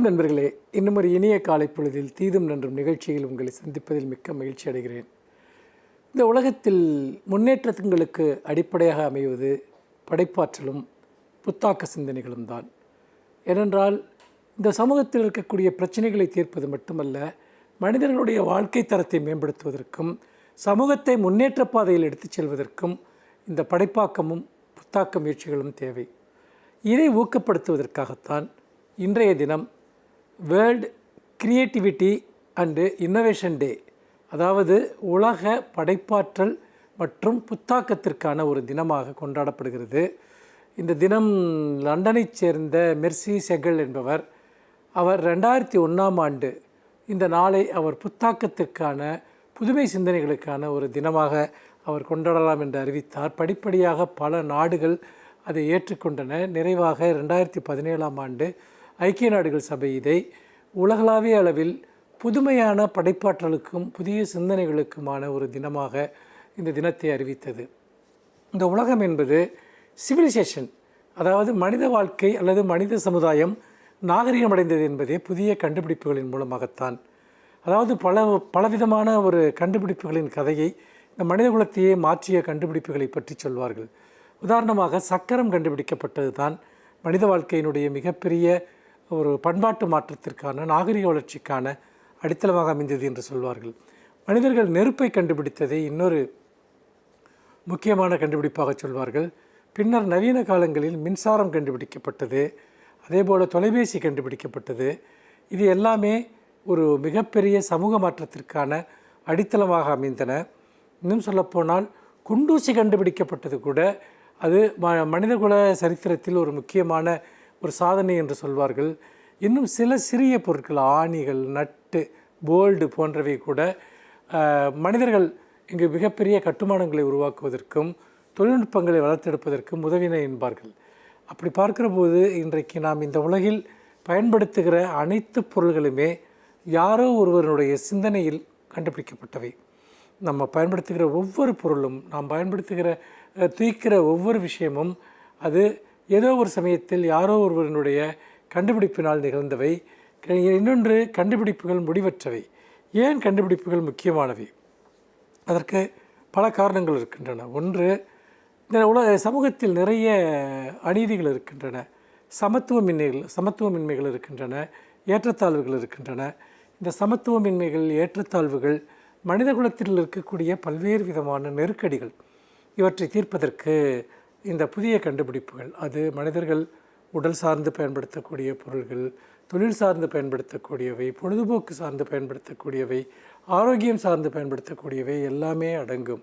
நண்பர்களே, இன்னும் ஒரு இனிய காலை பொழுதில் தீதும் நன்றும் நிகழ்ச்சியில் உங்களை சந்திப்பதில் மிக்க மகிழ்ச்சி அடைகிறேன். இந்த உலகத்தில் முன்னேற்றங்களுக்கு அடிப்படையாக அமைவது படைப்பாற்றலும் புத்தாக்க சிந்தனைகளும் தான். ஏனென்றால் இந்த சமூகத்தில் இருக்கக்கூடிய பிரச்சனைகளை தீர்ப்பது மட்டுமல்ல, மனிதர்களுடைய வாழ்க்கை தரத்தை மேம்படுத்துவதற்கும் சமூகத்தை முன்னேற்ற பாதையில் எடுத்துச் செல்வதற்கும் இந்த படைப்பாக்கமும் புத்தாக்க முயற்சிகளும் தேவை. இதை ஊக்கப்படுத்துவதற்காகத்தான் இன்றைய தினம் வேர்ல்டு கிரியேட்டிவிட்டி அண்டு இன்னோவேஷன் டே, அதாவது உலக படைப்பாற்றல் மற்றும் புத்தாக்கத்திற்கான ஒரு தினமாக கொண்டாடப்படுகிறது. இந்த தினம் லண்டனைச் சேர்ந்த மெர்சி செகல் என்பவர், அவர் 2001ஆம் ஆண்டு இந்த நாளை அவர் புத்தாக்கத்திற்கான புதுமை சிந்தனைகளுக்கான ஒரு தினமாக அவர் கொண்டாடலாம் என்று அறிவித்தார். படிப்படியாக பல நாடுகள் அதை ஏற்றுக்கொண்டன. நிறைவாக 2017ஆம் ஆண்டு ஐக்கிய நாடுகள் சபை இதை உலகளாவிய அளவில் புதுமையான படைப்பாற்றலுக்கும் புதிய சிந்தனைகளுக்குமான ஒரு தினமாக இந்த தினத்தை அறிவித்தது. இந்த உலகம் என்பது சிவிலைசேஷன், அதாவது மனித வாழ்க்கை அல்லது மனித சமுதாயம் நாகரிகம் அடைந்தது என்பதே புதிய கண்டுபிடிப்புகளின் மூலமாகத்தான். அதாவது பலவிதமான ஒரு கண்டுபிடிப்புகளின் கதையை இந்த மனித குலத்தையே மாற்றிய கண்டுபிடிப்புகளை பற்றி சொல்வார்கள். உதாரணமாக சக்கரம் கண்டுபிடிக்கப்பட்டது தான் மனித வாழ்க்கையினுடைய மிகப்பெரிய ஒரு பண்பாட்டு மாற்றத்திற்கான நாகரிக வளர்ச்சிக்கான அடித்தளமாக அமைந்தது என்று சொல்வார்கள். மனிதர்கள் நெருப்பை கண்டுபிடித்ததை இன்னொரு முக்கியமான கண்டுபிடிப்பாக சொல்வார்கள். பின்னர் நவீன காலங்களில் மின்சாரம் கண்டுபிடிக்கப்பட்டது, அதேபோல் தொலைபேசி கண்டுபிடிக்கப்பட்டது. இது எல்லாமே ஒரு மிகப்பெரிய சமூக மாற்றத்திற்கான அடித்தளமாக அமைந்தன. இன்னும் சொல்லப்போனால் குண்டூசி கண்டுபிடிக்கப்பட்டது கூட அது மனிதகுல சரித்திரத்தில் ஒரு முக்கியமான ஒரு சாதனை என்று சொல்வார்கள். இன்னும் சில சிறிய பொருட்கள், ஆணிகள், நட்டு, போல்டு போன்றவை கூட மனிதர்கள் இங்கு மிகப்பெரிய கட்டுமானங்களை உருவாக்குவதற்கும் தொழில்நுட்பங்களை வளர்த்தெடுப்பதற்கும் உதவின என்பார்கள். அப்படி பார்க்கிற போது இன்றைக்கு நாம் இந்த உலகில் பயன்படுத்துகிற அனைத்து பொருள்களுமே யாரோ ஒருவருடைய சிந்தனையில் கண்டுபிடிக்கப்பட்டவை. நம்ம பயன்படுத்துகிற ஒவ்வொரு பொருளும், நாம் பயன்படுத்துகிற தூக்கிற ஒவ்வொரு விஷயமும் அது ஏதோ ஒரு சமயத்தில் யாரோ ஒருவருடைய கண்டுபிடிப்பினால் நிகழ்ந்தவை. இன்னொன்று, கண்டுபிடிப்புகள் முடிவற்றவை. ஏன் கண்டுபிடிப்புகள் முக்கியமானவை? அதற்கு பல காரணங்கள் இருக்கின்றன. ஒன்று, இந்த சமூகத்தில் நிறைய அநீதிகள் இருக்கின்றன, சமத்துவமின்மைகள் இருக்கின்றன, ஏற்றத்தாழ்வுகள் இருக்கின்றன. இந்த சமத்துவமின்மைகள், ஏற்றத்தாழ்வுகள் மனித குலத்தில் இருக்கக்கூடிய பல்வேறு விதமான நெருக்கடிகள், இவற்றை தீர்ப்பதற்கு இந்த புதிய கண்டுபிடிப்புகள், அது மனிதர்கள் உடல் சார்ந்து பயன்படுத்தக்கூடிய பொருள்கள், தொழில் சார்ந்து பயன்படுத்தக்கூடியவை, பொழுதுபோக்கு சார்ந்து பயன்படுத்தக்கூடியவை, ஆரோக்கியம் சார்ந்து பயன்படுத்தக்கூடியவை எல்லாமே அடங்கும்.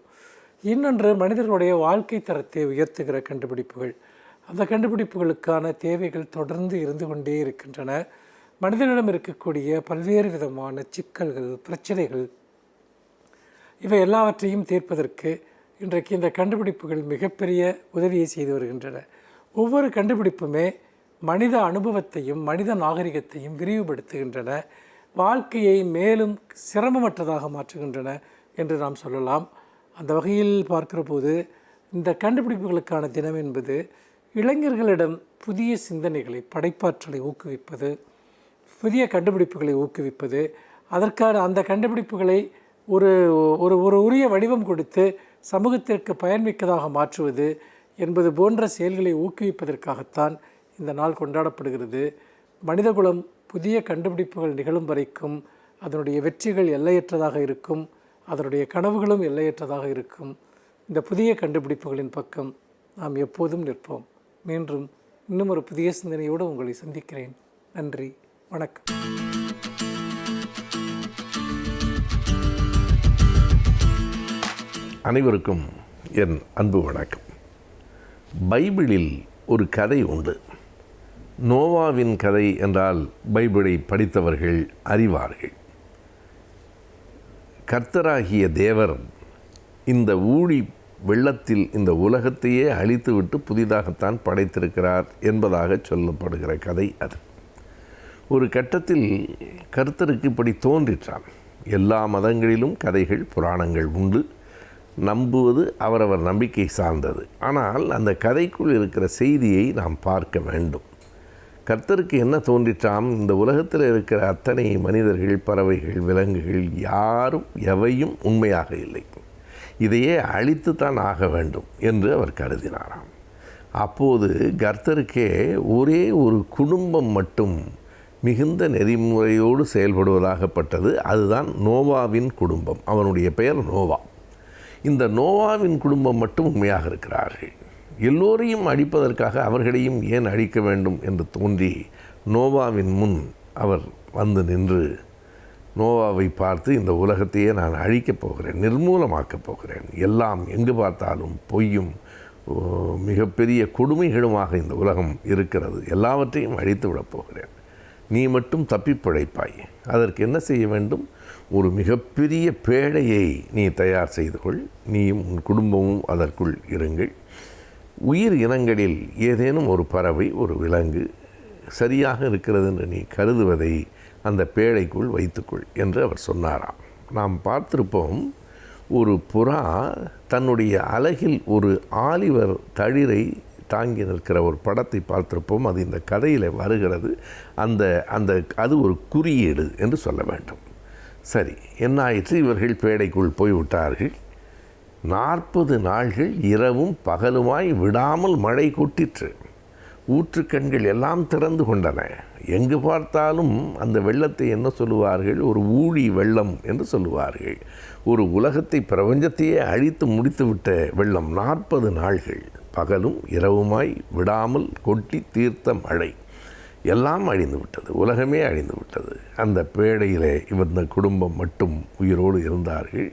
இன்னொன்று, மனிதர்களுடைய வாழ்க்கை தரத்தை உயர்த்துகிற கண்டுபிடிப்புகள். அந்த கண்டுபிடிப்புகளுக்கான தேவைகள் தொடர்ந்து இருந்து கொண்டே இருக்கின்றன. மனிதர்களிடம் இருக்கக்கூடிய பல்வேறு விதமான சிக்கல்கள், பிரச்சனைகள், இவை எல்லாவற்றையும் தீர்ப்பதற்கு இன்றைக்கு இந்த கண்டுபிடிப்புகள் மிகப்பெரிய உதவியை செய்து வருகின்றன. ஒவ்வொரு கண்டுபிடிப்புமே மனித அனுபவத்தையும் மனித நாகரிகத்தையும் விரிவுபடுத்துகின்றன, வாழ்க்கையை மேலும் சிரமமற்றதாக மாற்றுகின்றன என்று நாம் சொல்லலாம். அந்த வகையில் பார்க்கிற போது இந்த கண்டுபிடிப்புகளுக்கான தினம் என்பது இளைஞர்களிடம் புதிய சிந்தனைகளை, படைப்பாற்றலை ஊக்குவிப்பது, புதிய கண்டுபிடிப்புகளை ஊக்குவிப்பது, அதற்கான அந்த கண்டுபிடிப்புகளை ஒரு ஒரு உரிய வடிவம் கொடுத்து சமூகத்திற்கு பயன்மிக்கதாக மாற்றுவது என்பது போன்ற செயல்களை ஊக்குவிப்பதற்காகத்தான் இந்த நாள் கொண்டாடப்படுகிறது. மனிதகுலம் புதிய கண்டுபிடிப்புகள் நிகழும் வரைக்கும் அதனுடைய வெற்றிகள் எல்லையற்றதாக இருக்கும், அதனுடைய கனவுகளும் எல்லையற்றதாக இருக்கும். இந்த புதிய கண்டுபிடிப்புகளின் பக்கம் நாம் எப்போதும் நிற்போம். மீண்டும் இன்னும் ஒரு புதிய சிந்தனையோடு உங்களை சந்திக்கிறேன். நன்றி, வணக்கம். அனைவருக்கும் என் அன்பு வணக்கம். பைபிளில் ஒரு கதை உண்டு. நோவாவின் கதை என்றால் பைபிளை படித்தவர்கள் அறிவார்கள். கர்த்தராகிய தேவர் இந்த ஊழி வெள்ளத்தில் இந்த உலகத்தையே அழித்துவிட்டு புதிதாகத்தான் படைத்திருக்கிறார் என்பதாக சொல்லப்படுகிற கதை அது. ஒரு கட்டத்தில் கர்த்தருக்கு இப்படி தோன்றிற்றான். எல்லா மதங்களிலும் கதைகள், புராணங்கள் உண்டு. நம்புவது அவரவர் நம்பிக்கை சார்ந்தது. ஆனால் அந்த கதைக்குள் இருக்கிற செய்தியை நாம் பார்க்க வேண்டும். கர்த்தருக்கு என்ன தோன்றிற்றாம், இந்த உலகத்தில் இருக்கிற அத்தனை மனிதர்கள், பறவைகள், விலங்குகள் யாரும் எவையும் உண்மையாக இல்லை, இதையே அழித்துத்தான் ஆக வேண்டும் என்று அவர் கருதினாராம். அப்போது கர்த்தருக்கே ஒரே ஒரு குடும்பம் மட்டும் மிகுந்த நெறிமுறையோடு செயல்படுவதாகப்பட்டது. அதுதான் நோவாவின் குடும்பம். அவனுடைய பெயர் நோவா. இந்த நோவாவின் குடும்பம் மட்டும் உண்மையாக இருக்கிறார்கள். எல்லோரையும் அழிப்பதற்காக அவர்களையும் ஏன் அழிக்க வேண்டும் என்று தோன்றி நோவாவின் முன் அவர் வந்து நின்று நோவாவை பார்த்து, இந்த உலகத்தையே நான் அழிக்கப் போகிறேன், நிர்மூலமாக்கப் போகிறேன், எல்லாம் எங்கு பார்த்தாலும் பொய்யும் மிகப்பெரிய கொடுமைகளுமாக இந்த உலகம் இருக்கிறது, எல்லாவற்றையும் அழித்து விடப் போகிறேன், நீ மட்டும் தப்பி பிழைப்பாய். அதற்கு என்ன செய்ய வேண்டும், ஒரு மிகப்பெரிய பேழையை நீ தயார் செய்து கொள், நீயும் உன் குடும்பமும் அதற்குள் இருங்கள். உயிர் இனங்களில் ஏதேனும் ஒரு பறவை, ஒரு விலங்கு சரியாக இருக்கிறது என்று நீ கருதுவதை அந்த பேழைக்குள் வைத்துக்கொள் என்று அவர் சொன்னாராம். நாம் பார்த்திருப்போம், ஒரு புறா தன்னுடைய அலகில் ஒரு ஆலிவர் தளிரை தாங்கி நிற்கிற ஒரு படத்தை பார்த்திருப்போம். அது இந்த கதையில் வருகிறது. அது ஒரு குறியீடு என்று சொல்ல வேண்டும். சரி, என்ன ஆயிற்று, இவர்கள் பேடைக்குள் போய்விட்டார்கள். 40 நாள்கள் இரவும் பகலுமாய் விடாமல் மழை கொட்டிற்று. ஊற்றுக்கண்கள் எல்லாம் திறந்து கொண்டன. எங்கு பார்த்தாலும் அந்த வெள்ளத்தை என்ன சொல்லுவார்கள், ஒரு ஊழி வெள்ளம் என்று சொல்லுவார்கள். ஒரு உலகத்தை, பிரபஞ்சத்தையே அழித்து முடித்துவிட்ட வெள்ளம். 40 நாள்கள் பகலும் இரவுமாய் விடாமல் கொட்டி தீர்த்த மழை. எல்லாம் அழிந்து விட்டது, உலகமே அழிந்து விட்டது. அந்த பேடையிலே இந்த குடும்பம் மட்டும் உயிரோடு இருந்தார்கள்.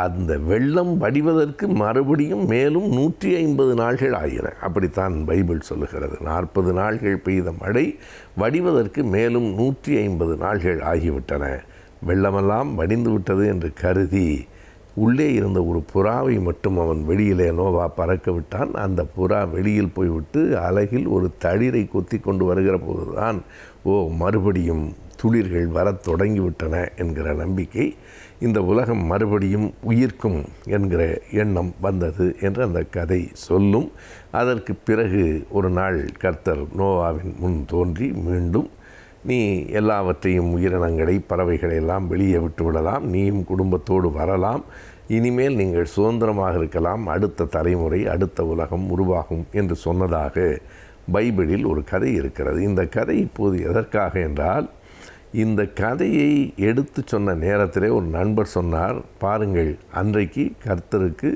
அந்த வெள்ளம் வடிவதற்கு மறுபடியும் மேலும் 150 நாள்கள் ஆகின. அப்படித்தான் பைபிள் சொல்லுகிறது. 40 நாள்கள் பெய்த மழை வடிவதற்கு மேலும் 150 நாள்கள் ஆகிவிட்டன. வெள்ளமெல்லாம் வடிந்து விட்டது என்று கருதி உள்ளே இருந்த ஒரு புறாவை மட்டும் அவன் வெளியிலே நோவா பறக்க விட்டான். அந்த புறா வெளியில் போய்விட்டு அலகில் ஒரு தளிரை கொத்தி கொண்டு வருகிற போதுதான் மறுபடியும் துளிர்கள் வரத் தொடங்கிவிட்டன என்கிற நம்பிக்கை, இந்த உலகம் மறுபடியும் உயிர்க்கும் என்கிற எண்ணம் வந்தது என்று அந்த கதை சொல்லும். அதற்கு பிறகு ஒரு நாள் கர்த்தர் நோவாவின் முன் தோன்றி, மீண்டும் நீ எல்லாவற்றையும், உயிரினங்களை, பறவைகளை எல்லாம் வெளியே விட்டுவிடலாம், நீயும் குடும்பத்தோடு வரலாம், இனிமேல் நீங்கள் சுதந்திரமாக இருக்கலாம், அடுத்த தலைமுறை, அடுத்த உலகம் உருவாகும் என்று சொன்னதாக பைபிளில் ஒரு கதை இருக்கிறது. இந்த கதை இப்போது எதற்காக என்றால், இந்த கதையை எடுத்து சொன்ன நேரத்திலே ஒரு நண்பர் சொன்னார், பாருங்கள், அன்றைக்கு கர்த்தருக்கு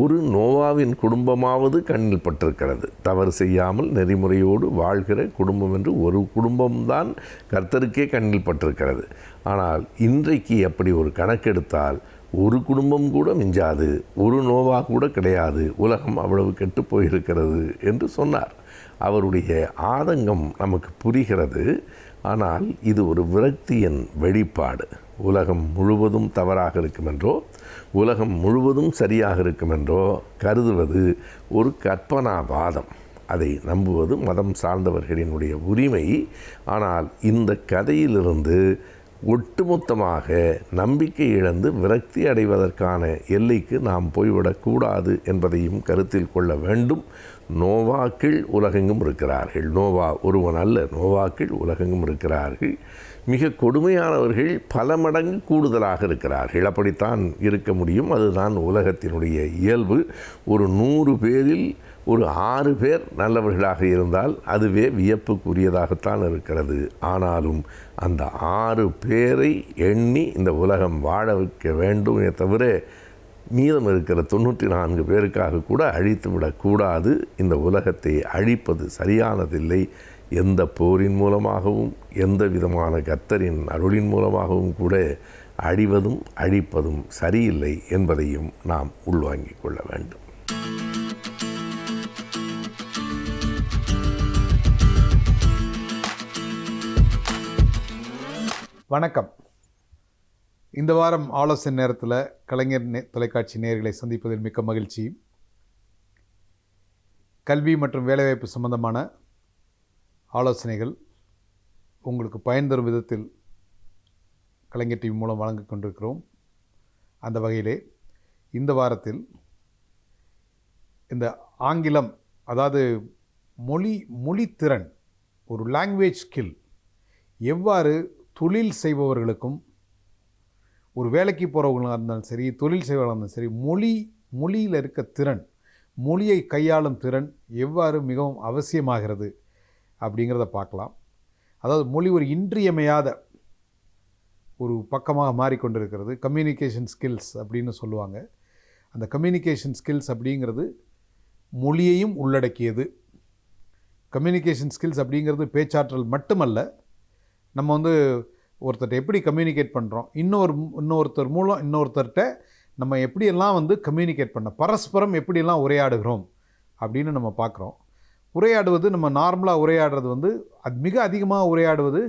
ஒரு நோவாவின் குடும்பமாவது கண்ணில் பட்டிருக்கிறது. தவறு செய்யாமல் நெறிமுறையோடு வாழ்கிற குடும்பம் என்று ஒரு குடும்பம்தான் கர்த்தருக்கே கண்ணில் பட்டிருக்கிறது. ஆனால் இன்றைக்கு அப்படி ஒரு கணக்கெடுத்தால் ஒரு குடும்பம் கூட மிஞ்சாது, ஒரு நோவா கூட கிடையாது, உலகம் அவ்வளவு கெட்டு போயிருக்கிறது என்று சொன்னார். அவருடைய ஆதங்கம் நமக்கு புரிகிறது. ஆனால் இது ஒரு விரக்தியின் வெளிப்பாடு. உலகம் முழுவதும் தவறாக இருக்குமென்றோ, உலகம் முழுவதும் சரியாக இருக்குமென்றோ கருதுவது ஒரு கற்பனாவாதம். அதை நம்புவது மதம் சார்ந்தவர்களினுடைய உரிமை. ஆனால் இந்த கதையிலிருந்து ஒட்டுமொத்தமாக நம்பிக்கை இழந்து விரக்தி அடைவதற்கான எல்லைக்கு நாம் போய்விடக்கூடாது என்பதையும் கருத்தில் கொள்ள வேண்டும். நோவாக்கள் உலகெங்கும் இருக்கிறார்கள். நோவா ஒருவன் அல்ல, நோவாக்கள் உலகெங்கும் இருக்கிறார்கள். மிக கொடுமையானவர்கள் பல மடங்கு கூடுதலாக இருக்கிறார்கள். அப்படித்தான் இருக்க முடியும். அதுதான் உலகத்தினுடைய இயல்பு. ஒரு 100 பேரில் ஒரு 6 பேர் நல்லவர்களாக இருந்தால் அதுவே வியப்புக்குரியதாகத்தான் இருக்கிறது. ஆனாலும் அந்த 6 பேரை எண்ணி இந்த உலகம் வாழ வைக்க வேண்டுமே தவிர மீதம் இருக்கிற 94 பேருக்காக கூட அழித்து விடக்கூடாது. இந்த உலகத்தை அழிப்பது சரியானதில்லை. எந்த போரின் மூலமாகவும், எந்த விதமான கர்த்தரின் அருளின் மூலமாகவும் கூட அழிவதும் அழிப்பதும் சரியில்லை என்பதையும் நாம் உள்வாங்கிக் கொள்ள வேண்டும். வணக்கம். இந்த வாரம் ஆலோசனை நேரத்தில் கலைஞர் தொலைக்காட்சி நேயர்களை சந்திப்பதில் மிக்க மகிழ்ச்சி. கல்வி மற்றும் வேலைவாய்ப்பு சம்பந்தமான ஆலோசனைகள் உங்களுக்கு பயன் தரும் விதத்தில் கலைஞர் டிவி மூலம் வழங்கிக் கொண்டிருக்கிறோம். அந்த வகையிலே இந்த வாரத்தில் இந்த ஆங்கிலம், அதாவது மொழித்திறன் ஒரு லாங்குவேஜ் ஸ்கில் எவ்வாறு தொழில் செய்பவர்களுக்கும், ஒரு வேலைக்கு போகிறவங்களாக இருந்தாலும் சரி, தொழில் செய்பவர்களாக இருந்தாலும் சரி, மொழியில் இருக்க திறன், மொழியை கையாளும் திறன் எவ்வாறு மிகவும் அவசியமாகிறது அப்படிங்கிறத பார்க்கலாம். அதாவது மொழி ஒரு இன்றியமையாத ஒரு பக்கமாக மாறிக்கொண்டிருக்கிறது. கம்யூனிகேஷன் ஸ்கில்ஸ் அப்படின்னு சொல்லுவாங்க. அந்த கம்யூனிகேஷன் ஸ்கில்ஸ் அப்படிங்கிறது மொழியையும் உள்ளடக்கியது. கம்யூனிகேஷன் ஸ்கில்ஸ் அப்படிங்கிறது பேச்சாற்றல் மட்டுமல்ல, நம்ம வந்து ஒருத்தர்கிட்ட எப்படி கம்யூனிகேட் பண்ணுறோம், இன்னொருத்தர் மூலம் இன்னொருத்தர்கிட்ட நம்ம எப்படியெல்லாம் வந்து கம்யூனிகேட் பண்ண, பரஸ்பரம் எப்படியெல்லாம் உரையாடுகிறோம் அப்படின்னு நம்ம பார்க்குறோம். உரையாடுவது, நம்ம நார்மலாக உரையாடுறது வந்து அது மிக அதிகமாக உரையாடுவது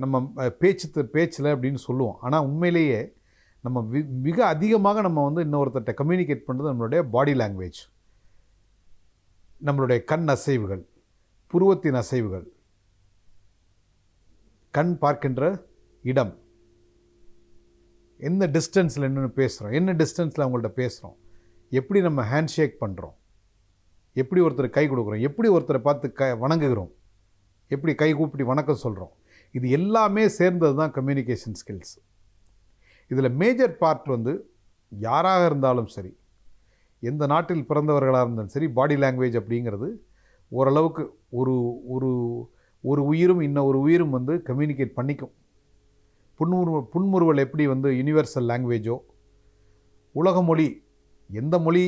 நம்ம பேச்சில் அப்படின்னு சொல்லுவோம். ஆனால் உண்மையிலேயே நம்ம மிக அதிகமாக நம்ம வந்து இன்னொருத்தர்கிட்ட கம்யூனிகேட் பண்ணுறது நம்மளுடைய பாடி லாங்குவேஜ், நம்மளுடைய கண் அசைவுகள், புருவத்தின் அசைவுகள், கண் பார்க்கின்ற இடம், என்ன டிஸ்டன்ஸில் என்னென்னு பேசுகிறோம், என்ன டிஸ்டன்ஸில் அவங்கள்ட்ட பேசுகிறோம், எப்படி நம்ம ஹேண்ட் ஷேக் பண்ணுறோம், எப்படி ஒருத்தர் கை கொடுக்குறோம், எப்படி ஒருத்தரை பார்த்து வணங்குகிறோம், எப்படி கை கூப்பிட்டு வணக்கம் சொல்கிறோம். இது எல்லாமே சேர்ந்தது தான் கம்யூனிகேஷன் ஸ்கில்ஸ். இதில் மேஜர் பார்ட் வந்து யாராக இருந்தாலும் சரி, எந்த நாட்டில் பிறந்தவர்களாக இருந்தாலும் சரி, பாடி லாங்குவேஜ் அப்படிங்கிறது ஓரளவுக்கு ஒரு ஒரு ஒரு உயிரும் இன்னொரு உயிரும் வந்து கம்யூனிகேட் பண்ணிக்கும். புன்முறுவல் எப்படி வந்து யுனிவர்சல் லாங்குவேஜோ, உலக மொழி, எந்த மொழி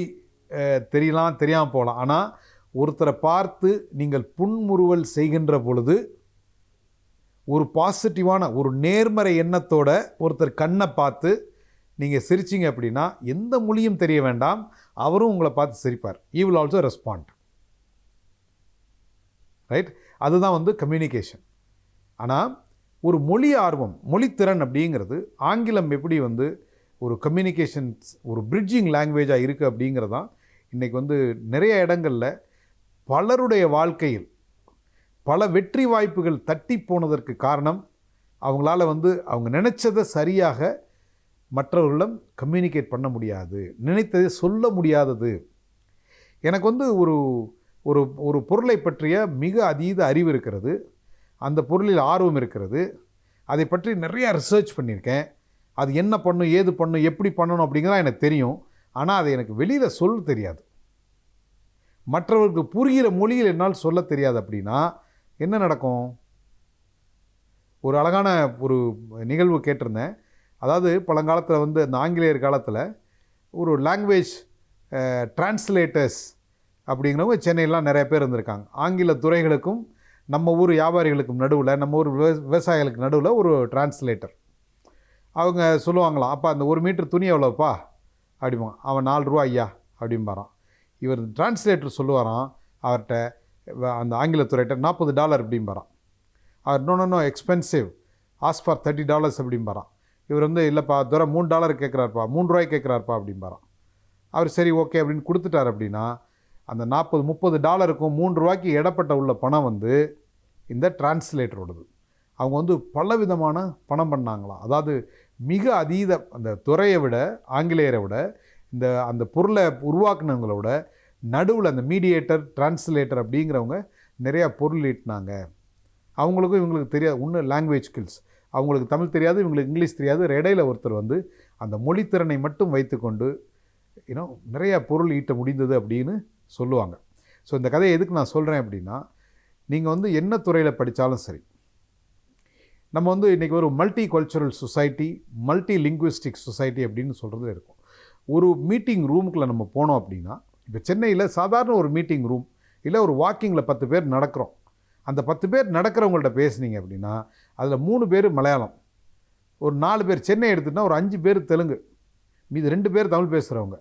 தெரியலாம் தெரியாமல் போகலாம், ஆனால் ஒருத்தரை பார்த்து நீங்கள் புன்முறுவல் செய்கின்ற பொழுது ஒரு பாசிட்டிவான ஒரு நேர்மறை எண்ணத்தோட ஒருத்தர் கண்ணை பார்த்து நீங்கள் சிரிச்சிங்க அப்படின்னா எந்த மொழியும் தெரிய வேண்டாம், அவரும் உங்களை பார்த்து சிரிப்பார். He will also respond. Right? அதுதான் வந்து கம்யூனிகேஷன். ஆனால் ஒரு மொழி ஆர்வம், மொழித்திறன் அப்படிங்கிறது ஆங்கிலம் எப்படி வந்து ஒரு கம்யூனிகேஷன்ஸ், ஒரு பிரிட்ஜிங் லாங்குவேஜாக இருக்குது அப்படிங்கிறதான் இன்றைக்கி வந்து நிறைய இடங்களில் பலருடைய வாழ்க்கையில் பல வெற்றி வாய்ப்புகள் தட்டி போனதற்கு காரணம், அவங்களால வந்து அவங்க நினச்சதை சரியாக மற்றவர்களிடம் கம்யூனிகேட் பண்ண முடியாது, நினைத்ததை சொல்ல முடியாதது. எனக்கு வந்து ஒரு ஒரு ஒரு பொருளை பற்றிய மிக அதீத அறிவு இருக்கிறது, அந்த பொருளில் ஆர்வம் இருக்கிறது, அதை பற்றி நிறையா ரிசர்ச் பண்ணியிருக்கேன், அது என்ன பண்ணும், ஏது பண்ணும், எப்படி பண்ணணும் அப்படிங்கிறதான் எனக்கு தெரியும். ஆனால் அதை எனக்கு வெளியில் சொல்ல தெரியாது, மற்றவர்களுக்கு புரிகிற மொழியில் என்னால் சொல்ல தெரியாது. அப்படின்னா என்ன நடக்கும்? ஒரு அழகான ஒரு நிகழ்வு கேட்டிருந்தேன். அதாவது பழங்காலத்தில் வந்து அந்த ஆங்கிலேயர் காலத்தில் ஒரு லாங்குவேஜ் டிரான்ஸ்லேட்டர்ஸ் அப்படிங்கிறவங்க சென்னையிலாம் நிறைய பேர் இருந்திருக்காங்க. ஆங்கில துறைகளுக்கும் நம்ம ஊர் வியாபாரிகளுக்கும் நடுவில், நம்ம ஊர் விவசாயிகளுக்கு நடுவில் ஒரு டிரான்ஸ்லேட்டர். அவங்க சொல்லுவாங்களாம், அப்பா அந்த 1 மீட்டர் துணி எவ்வளோப்பா அப்படிம்பாங்க. அவன் 4 ரூபா ஐயா அப்படிம்பாரான். இவர் டிரான்ஸ்லேட்டர் சொல்லுவாராம் அவர்கிட்ட, அந்த ஆங்கிலத்துறையிட்ட $40 அப்படிம்பாரான். அவர் நோ எக்ஸ்பென்சிவ், ஆஸ் ஃபார் $30 அப்படிம்பாரான். இவர் வந்து இல்லைப்பா துறை $3 கேட்குறாருப்பா, 3 ரூபாய்க்கு கேட்குறாருப்பா அப்படிம்பாரான். அவர் சரி ஓகே அப்படின்னு கொடுத்துட்டார். அப்படின்னா அந்த $40-30க்கும் 3 ரூபாய்க்கு இடப்பட்ட உள்ள பணம் வந்து இந்த டிரான்ஸ்லேட்டரோடது. அவங்க வந்து பலவிதமான பணம் பண்ணாங்களாம். அதாவது மிக அதீத, அந்த துறையை விட, ஆங்கிலேயரை விட, அந்த பொருளை உருவாக்குனவங்கள விட நடுவில் அந்த மீடியேட்டர், டிரான்ஸ்லேட்டர் அப்படிங்கிறவங்க நிறையா பொருள் ஈட்டினாங்க. அவங்களுக்கும் இவங்களுக்கு தெரியாது இன்னும் லாங்குவேஜ் ஸ்கில்ஸ், அவங்களுக்கு தமிழ் தெரியாது, இவங்களுக்கு இங்கிலீஷ் தெரியாது. இடையில ஒருத்தர் வந்து அந்த மொழித்திறனை மட்டும் வைத்துக்கொண்டு நிறையா பொருள் ஈட்ட முடிந்தது அப்படின்னு சொல்லுவாங்க. ஸோ இந்த கதையை எதுக்கு நான் சொல்கிறேன் அப்படின்னா, நீங்கள் வந்து என்ன துறையில் படித்தாலும் சரி, நம்ம வந்து இன்றைக்கி ஒரு multi cultural society, multi linguistic society அப்படின்னு சொல்கிறது இருக்கும். ஒரு மீட்டிங் ரூமுக்குள்ளே நம்ம போனோம் அப்படின்னா, இப்போ சென்னையில் சாதாரண ஒரு மீட்டிங் ரூம் இல்லை ஒரு வாக்கிங்கில் 10 பேர் நடக்கிறோம். அந்த 10 பேர் நடக்கிறவங்கள்ட்ட பேசுனீங்க அப்படின்னா அதில் 3 பேர் மலையாளம், ஒரு 4 பேர் சென்னை எடுத்துகிட்டா ஒரு 5 பேர் தெலுங்கு, மீது 2 பேர் தமிழ் பேசுகிறவங்க,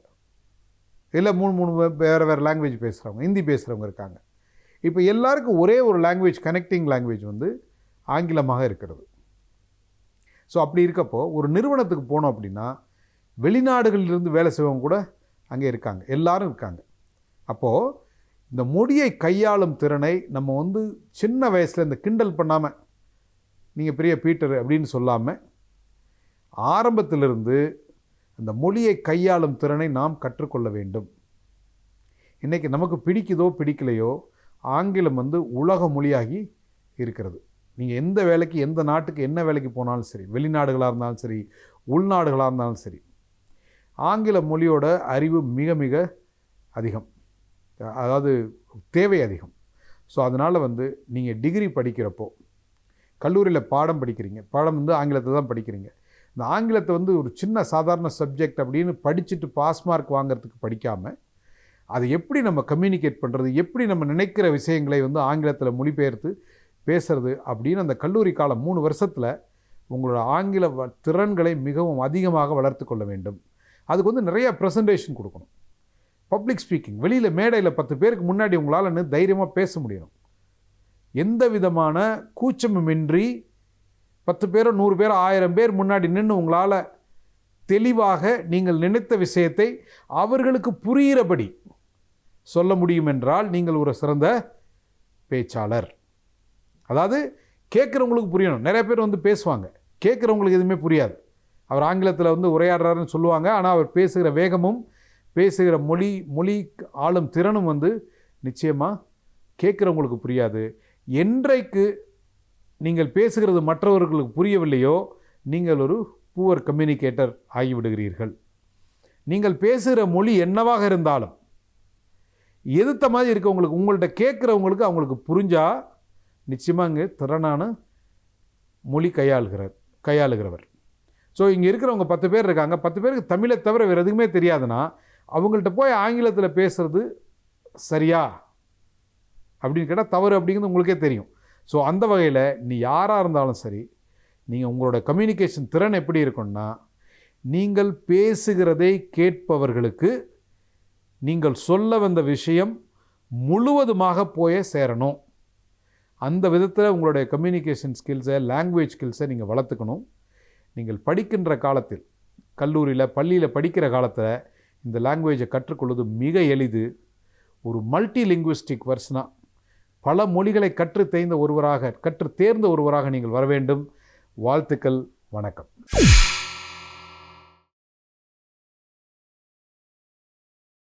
இல்லை 3 வேறு லாங்குவேஜ் பேசுகிறவங்க, ஹிந்தி பேசுகிறவங்க இருக்காங்க. இப்போ எல்லாருக்கும் ஒரே ஒரு லாங்குவேஜ், கனெக்டிங் லாங்குவேஜ் வந்து ஆங்கிலமாக இருக்கிறது. ஸோ அப்படி இருக்கப்போ ஒரு நிறுவனத்துக்கு போனோம் அப்படின்னா வெளிநாடுகளிலிருந்து வேலை செய்வங்க கூட அங்கே இருக்காங்க, எல்லாரும் இருக்காங்க. அப்போது இந்த மொழியை கையாளும் திறனை நம்ம வந்து சின்ன வயசில் இந்த கிண்டல் பண்ணாமல், நீங்கள் பெரிய பீட்டர் அப்படின்னு சொல்லாமல், ஆரம்பத்திலிருந்து அந்த மொழியை கையாளும் திறனை நாம் கற்றுக்கொள்ள வேண்டும். இன்றைக்கி நமக்கு பிடிக்குதோ பிடிக்கலையோ, ஆங்கிலம் வந்து உலக மொழியாகி இருக்கிறது. நீங்கள் எந்த வேலைக்கு, எந்த நாட்டுக்கு என்ன வேலைக்கு போனாலும் சரி, வெளிநாடுகளாக இருந்தாலும் சரி, உள்நாடுகளாக இருந்தாலும் சரி, ஆங்கில மொழியோட அறிவு மிக மிக அதிகம், அதாவது தேவை அதிகம். ஸோ அதனால் வந்து நீங்கள் டிகிரி படிக்கிறப்போ, கல்லூரியில் பாடம் படிக்கிறீங்க, பாடம் வந்து ஆங்கிலத்தை தான் படிக்கிறீங்க. இந்த ஆங்கிலத்தை வந்து ஒரு சின்ன சாதாரண சப்ஜெக்ட் அப்படின்னு படிச்சுட்டு பாஸ் மார்க் வாங்கிறதுக்கு படிக்காமல், அதை எப்படி நம்ம கம்யூனிகேட் பண்ணுறது, எப்படி நம்ம நினைக்கிற விஷயங்களை வந்து ஆங்கிலத்தில் மொழிபெயர்த்து பேசுறது அப்படின்னு அந்த கல்லூரி காலம் 3 வருஷத்தில் உங்களோட ஆங்கில திறன்களை மிகவும் அதிகமாக வளர்த்து கொள்ள வேண்டும். அதுக்கு வந்து நிறையா ப்ரெசன்டேஷன் கொடுக்கணும். பப்ளிக் ஸ்பீக்கிங், வெளியில் மேடையில் 10 பேருக்கு முன்னாடி உங்களால் தைரியமாக பேச முடியணும். எந்த விதமான கூச்சமுமின்றி 10 பேரோ 100 பேரோ 1000 பேர் முன்னாடி நின்று உங்களால் தெளிவாக நீங்கள் நினைத்த விஷயத்தை அவர்களுக்கு புரிகிறபடி சொல்ல முடியும் என்றால் நீங்கள் ஒரு சிறந்த பேச்சாளர். அதாவது கேட்குறவங்களுக்கு புரியணும். நிறைய பேர் வந்து பேசுவாங்க, கேட்குறவங்களுக்கு எதுவுமே புரியாது. அவர் ஆங்கிலத்தில் வந்து உரையாடுறாருன்னு சொல்லுவாங்க, ஆனால் அவர் பேசுகிற வேகமும் பேசுகிற மொழி ஆளும் திறனும் வந்து நிச்சயமாக கேட்குறவங்களுக்கு புரியாது. என்றைக்கு நீங்கள் பேசுகிறது மற்றவர்களுக்கு புரியவில்லையோ நீங்கள் ஒரு புவர் கம்யூனிகேட்டர் ஆகிவிடுகிறீர்கள். நீங்கள் பேசுகிற மொழி என்னவாக இருந்தாலும் எதிர்த்த மாதிரி இருக்கவங்களுக்கு, உங்கள்கிட்ட கேட்குறவங்களுக்கு அவங்களுக்கு புரிஞ்சால் நிச்சயமாக இங்கே திறனான மொழி கையாளுகிறவர். ஸோ இங்கே இருக்கிறவங்க 10 பேர் இருக்காங்க, 10 பேருக்கு தமிழை தவிர வேறு எதுவுமே தெரியாதுன்னா அவங்கள்ட்ட போய் ஆங்கிலத்தில் பேசுகிறது சரியா அப்படின்னு கேட்டால் தவறு அப்படிங்கிறது உங்களுக்கே தெரியும். ஸோ அந்த வகையில் நீ யாராக இருந்தாலும் சரி, நீங்கள் உங்களோட கம்யூனிகேஷன் திறன் எப்படி இருக்குன்னா, நீங்கள் பேசுகிறதை கேட்பவர்களுக்கு நீங்கள் சொல்ல வந்த விஷயம் முழுவதுமாக போய் சேரணும். அந்த விதத்தில் உங்களுடைய கம்யூனிகேஷன் ஸ்கில்ஸை, லாங்குவேஜ் ஸ்கில்ஸை நீங்கள் வளர்த்துக்கணும். நீங்கள் படிக்கின்ற காலத்தில், கல்லூரியில் பள்ளியில் படிக்கிற காலத்தில் இந்த லாங்குவேஜை கற்றுக்கொள்வது மிக எளிது. ஒரு மல்டி லிங்குவிஸ்டிக் பர்சனாக, பல மொழிகளை கற்று தேர்ந்த ஒருவராக நீங்கள் வர வேண்டும். வாழ்த்துக்கள். வணக்கம்.